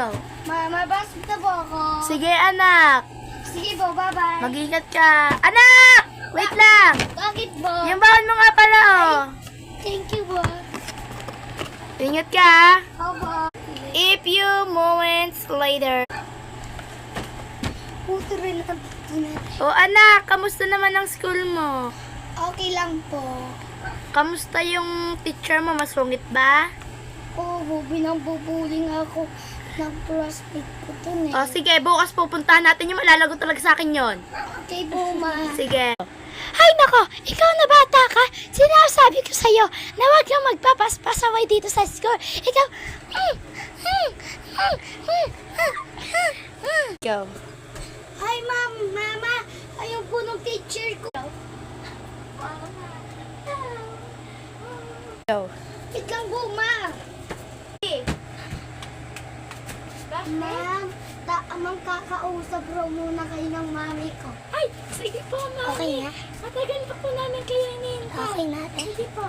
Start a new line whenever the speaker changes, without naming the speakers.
Go.
Mama, basketball po ako.
Sige, anak.
Sige po, bye-bye.
Mag-ingat ka. Anak! Wait lang.
Bakit po?
Yung baon mo nga pala, oh.
Thank you po.
Ingat ka, ha?
Opo.
A few moments later.
Puto rin ang
Oh, anak, kamusta naman ang school mo?
Okay lang po.
Kamusta yung teacher mo? Masungit ba?
Oo, binambubuling ako ng classmate ko dun eh.
O, sige, bukas pupuntahan natin yung malalagot talaga sa akin yon.
Okay po, ma.
Sige.
Ay nako, ikaw na bata ka. Sinasabi ko sa'yo na huwag kang magpapaspasaway dito sa school. Ikaw,
Go.
Ay, mama, ayaw po ng teacher ko.
Go.
Wait lang po, ma. Ma'am, kakausap raw muna kayo ng mami ko.
Ay, sige po, mami.
Okay na?
Matagal pa po namin kayo hinihintay.
Okay natin.
Sige po.